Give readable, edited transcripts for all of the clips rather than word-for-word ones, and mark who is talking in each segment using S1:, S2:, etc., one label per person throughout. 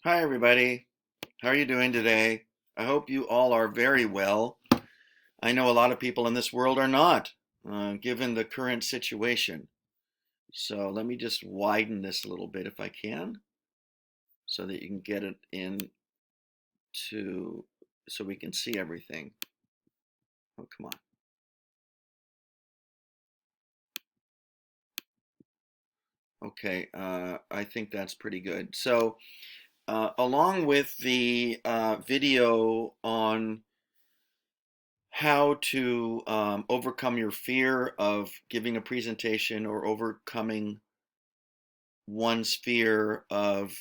S1: Hi, everybody. How are you doing today? I hope you all are very well. I know a lot of people in this world are not, given the current situation. So let me just widen this a little bit if I can, so that you can get it so we can see everything. Oh, come on. Okay, I think that's pretty good. So, along with the video on how to overcome your fear of giving a presentation or overcoming one's fear of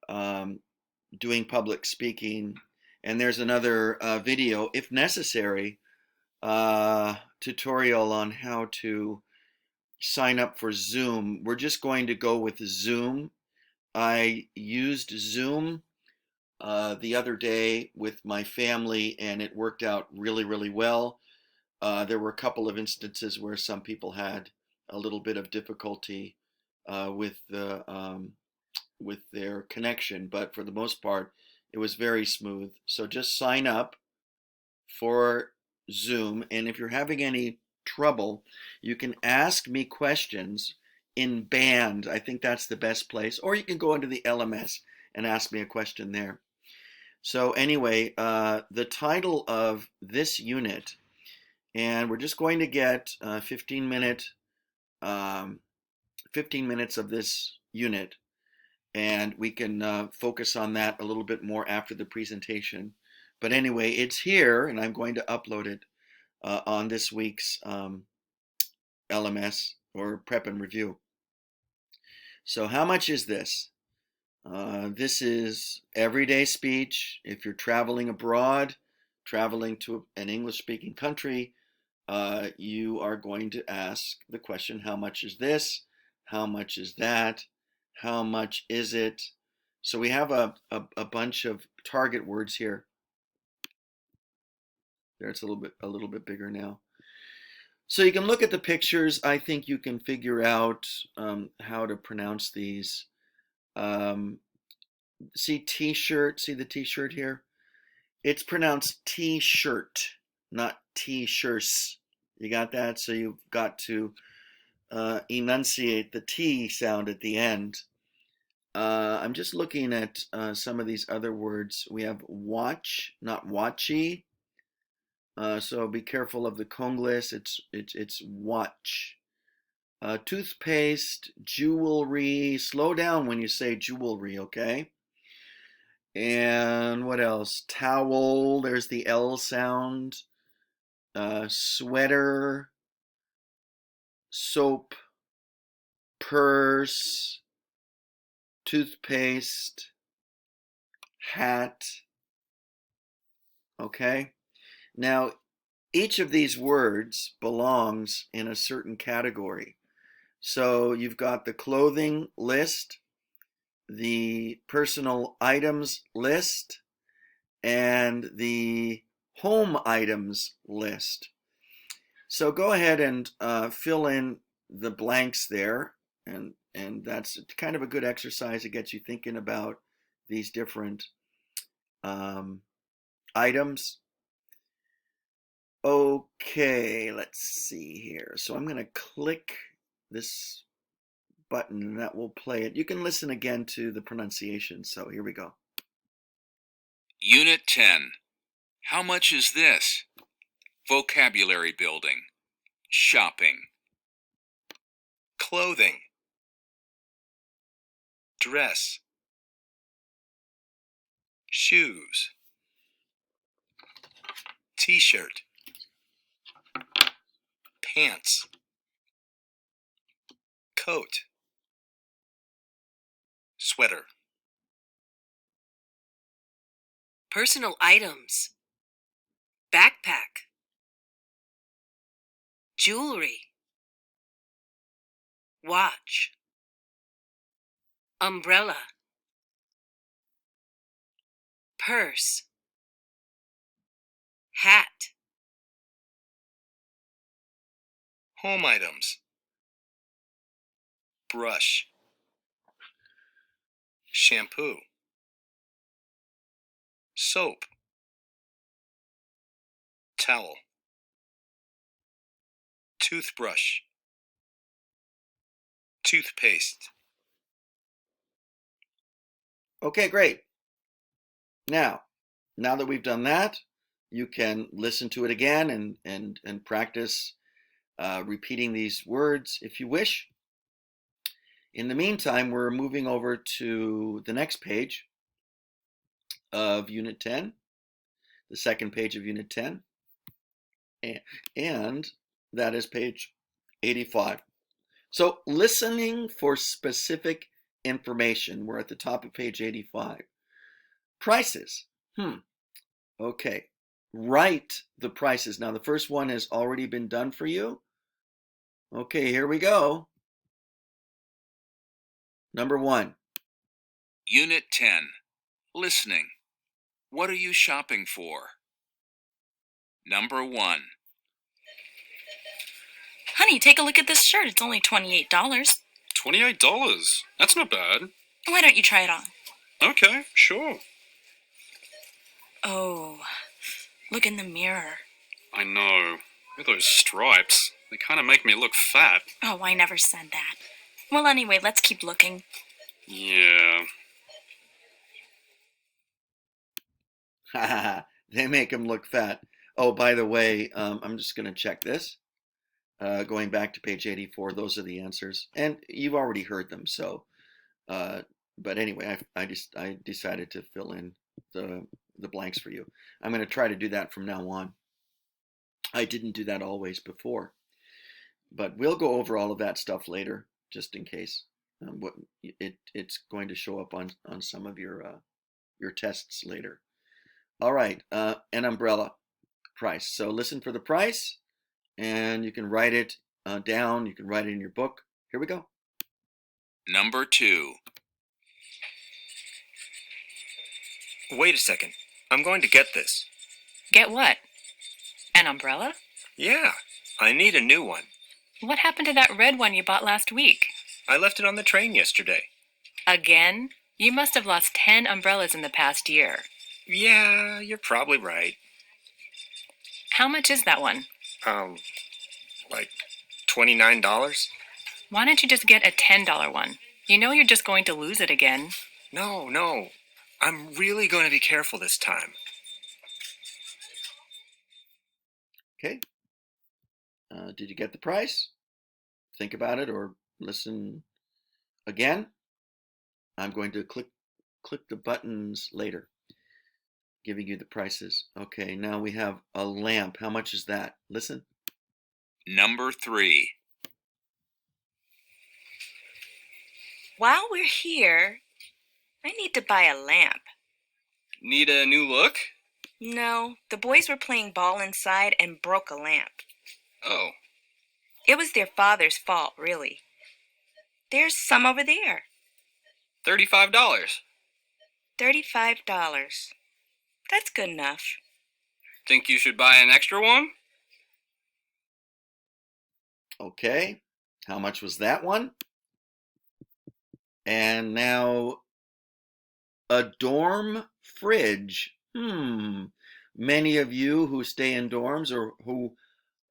S1: um, doing public speaking. And there's another video, if necessary, tutorial on how to sign up for Zoom. We're just going to go with Zoom. I used Zoom the other day with my family, and it worked out really, really well. There were a couple of instances where some people had a little bit of difficulty with their connection, but for the most part, it was very smooth. So just sign up for Zoom, and if you're having any trouble, you can ask me questions in band. I think that's the best place, or you can go into the LMS and ask me a question there. So anyway, the title of this unit, and we're just going to get um, 15 minutes of this unit, and we can focus on that a little bit more after the presentation. But anyway, it's here, and I'm going to upload it on this week's LMS or Prep and Review. So how much is this? This is everyday speech. If you're traveling abroad, traveling to an English-speaking country, you are going to ask the question, how much is this? How much is that? How much is it? So we have a bunch of target words here. There, it's a little bit bigger now. So you can look at the pictures. I think you can figure out how to pronounce these. Um, See t-shirt, see the t-shirt here? It's pronounced t-shirt, not t-shirts. You got that? So you've got to enunciate the T sound at the end. I'm just looking at some of these other words. We have watch, not watchy. So be careful of the Congolese. It's watch. Toothpaste, jewelry. Slow down when you say jewelry, okay? And what else? Towel. There's the L sound. Sweater, soap, purse, toothpaste, hat. Okay. Now, each of these words belongs in a certain category. So you've got the clothing list, the personal items list, and the home items list. So go ahead and fill in the blanks there, and that's kind of a good exercise. It gets you thinking about these different um, items. Okay, let's see here. So I'm going to click this button and that will play it. You can listen again to the pronunciation. So here we go.
S2: Unit 10. How much is this? Vocabulary building. Shopping. Clothing. Dress. Shoes. T-shirt. Pants. Coat. Sweater.
S3: Personal items. Backpack. Jewelry. Watch. Umbrella. Purse. Hat.
S2: Home items. Brush. Shampoo. soap, towel, toothbrush, toothpaste.
S1: Okay, great. Now that we've done that, you can listen to it again and practice repeating these words if you wish. In the meantime, we're moving over to the next page of Unit 10, the second page of Unit 10, and that is page 85. So listening for specific information. We're at the top of page 85. Prices. Okay. Write the prices. Now the first one has already been done for you. Okay, here we go. Number 1.
S2: Unit 10. Listening. What are you shopping for? Number 1.
S3: Honey, take a look at this shirt. It's only $28.
S4: $28? That's not bad.
S3: Why don't you try it on?
S4: Okay, sure.
S3: Oh, look in the mirror.
S4: I know. With those stripes, they kind of make me look fat.
S3: Oh, I never said that. Well, anyway, let's keep looking.
S4: Yeah.
S1: They make him look fat. Oh, by the way, I'm just going to check this. Going back to page 84, those are the answers. And you've already heard them, so... but anyway, I decided to fill in the blanks for you. I'm going to try to do that from now on. I didn't do that always before. But we'll go over all of that stuff later, just in case. It's going to show up on some of your tests later. All right, an umbrella price. So listen for the price, and you can write it down. You can write it in your book. Here we go.
S2: Number 2.
S5: Wait a second. I'm going to get this.
S3: Get what? An umbrella?
S5: Yeah, I need a new one.
S3: What happened to that red one you bought last week?
S5: I left it on the train yesterday.
S3: Again? You must have lost 10 umbrellas in the past year.
S5: Yeah, you're probably right.
S3: How much is that one?
S5: Like $29?
S3: Why don't you just get a $10 one? You know you're just going to lose it again.
S5: No. I'm really going to be careful this time.
S1: Okay. Did you get the price? Think about it or listen again. I'm going to click the buttons later, giving you the prices. Okay, now we have a lamp. How much is that? Listen.
S2: Number 3.
S6: While we're here, I need to buy a lamp.
S4: Need a new look?
S6: No, the boys were playing ball inside and broke a lamp.
S4: Oh.
S6: It was their father's fault, really. There's some over there.
S4: $35.
S6: $35. That's good enough.
S4: Think you should buy an extra one?
S1: Okay, how much was that one? And now a dorm fridge. Many of you who stay in dorms or who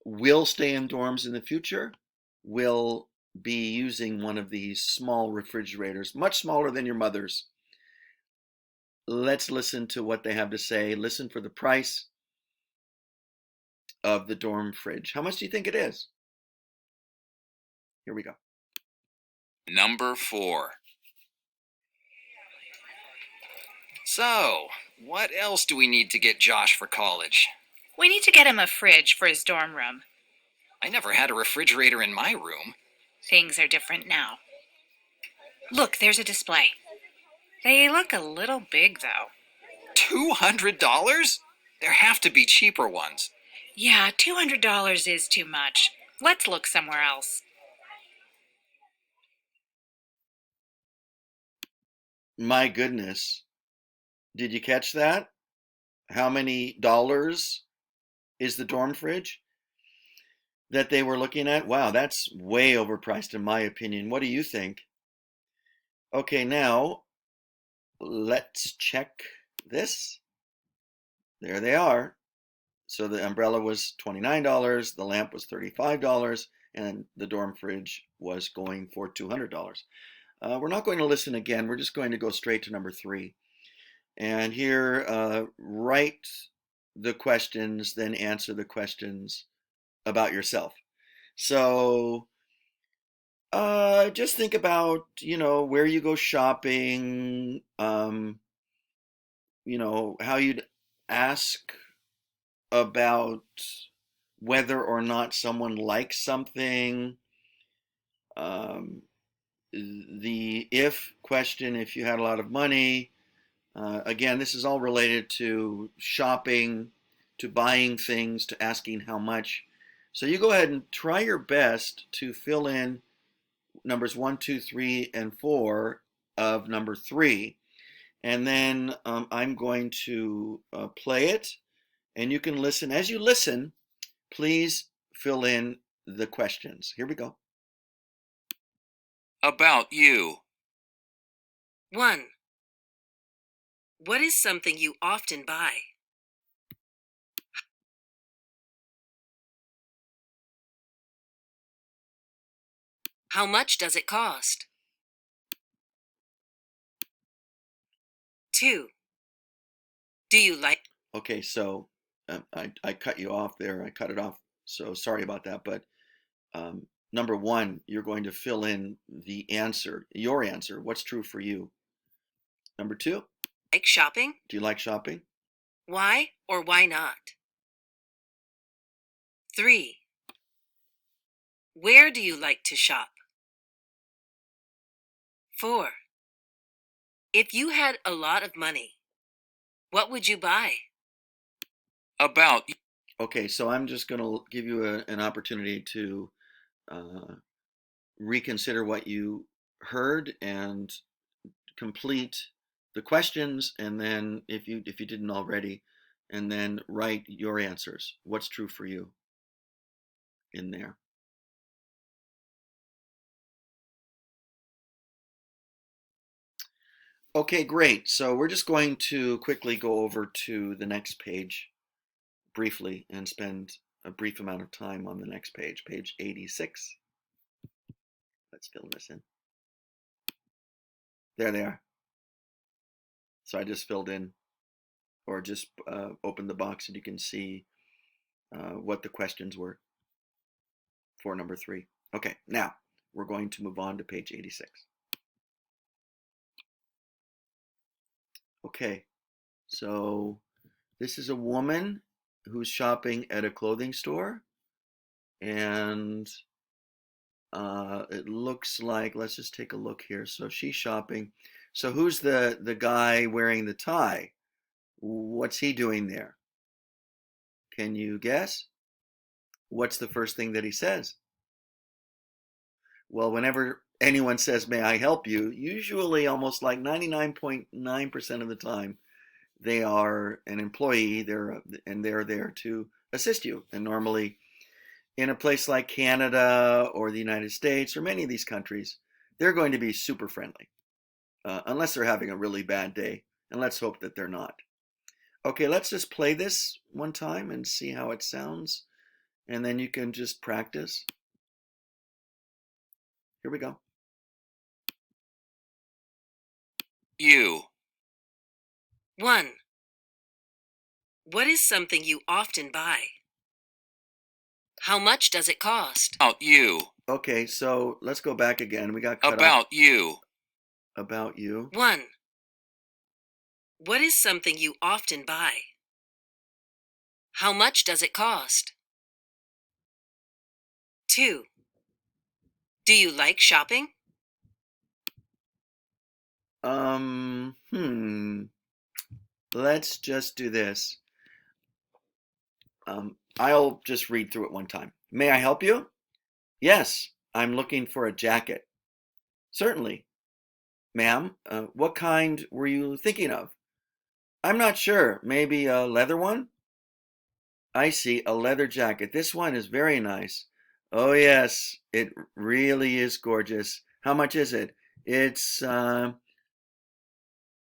S1: will stay in dorms in the future will be using one of these small refrigerators, much smaller than your mother's. Let's listen to what they have to say. Listen for the price of the dorm fridge. How much do you think it is? Here we go.
S2: Number 4. So, what else do we need to get Josh for college?
S7: We need to get him a fridge for his dorm room.
S2: I never had a refrigerator in my room.
S7: Things are different now. Look, there's a display. They look a little big, though.
S2: $200? There have to be cheaper ones.
S7: Yeah, $200 is too much. Let's look somewhere else.
S1: My goodness. Did you catch that? How many dollars is the dorm fridge that they were looking at? Wow, that's way overpriced in my opinion. What do you think? Okay, now let's check this. There they are. So the umbrella was $29, the lamp was $35, and the dorm fridge was going for $200. We're not going to listen again. We're just going to go straight to number 3. And here, write the questions, then answer the questions about yourself. So just think about, where you go shopping, how you'd ask about whether or not someone likes something. Um, the if question, if you had a lot of money. Again, this is all related to shopping, to buying things, to asking how much. So you go ahead and try your best to fill in numbers 1, 2, 3, and 4 of number 3. And then I'm going to play it, and you can listen. As you listen, please fill in the questions. Here we go.
S2: About you.
S8: 1. What is something you often buy? How much does it cost? 2. Do you like?
S1: Okay, so I cut you off there. I cut it off. So sorry about that. But number 1, you're going to fill in the answer, your answer. What's true for you? Number 2,
S8: Like shopping?
S1: do you like shopping?
S8: Why or why not? 3. Where do you like to shop? 4. If you had a lot of money, what would you buy?
S2: About you.
S1: Okay, so I'm just going to give you an opportunity to reconsider what you heard and complete the questions, and then if you didn't already, and then write your answers. What's true for you in there? Okay, great. So we're just going to quickly go over to the next page briefly and spend a brief amount of time on the next page, page 86. Let's fill this in. There they are. So I just filled in, or just opened the box, and you can see what the questions were for number 3. Okay, now we're going to move on to page 86. Okay, so this is a woman who's shopping at a clothing store, and it looks like, let's just take a look here. So she's shopping. So who's the guy wearing the tie? What's he doing there? Can you guess? What's the first thing that he says? Well, whenever anyone says, "May I help you?" usually almost like 99.9% of the time, they are an employee, and they're there to assist you. And normally in a place like Canada or the United States or many of these countries, they're going to be super friendly, unless they're having a really bad day. And let's hope that they're not. Okay, let's just play this one time and see how it sounds. And then you can just practice. Here we go.
S2: You.
S8: 1. What is something you often buy? How much does it cost?
S2: About you.
S1: Okay, so let's go back again. We got cut off.
S2: About you.
S1: About you.
S8: 1. What is something you often buy? How much does it cost? 2. Do you like shopping?
S1: Let's just do this. I'll just read through it one time. May I help you? Yes, I'm looking for a jacket. Certainly. Ma'am, what kind were you thinking of? I'm not sure. Maybe a leather one? I see, a leather jacket. This one is very nice. Oh yes, it really is gorgeous. How much is it? It's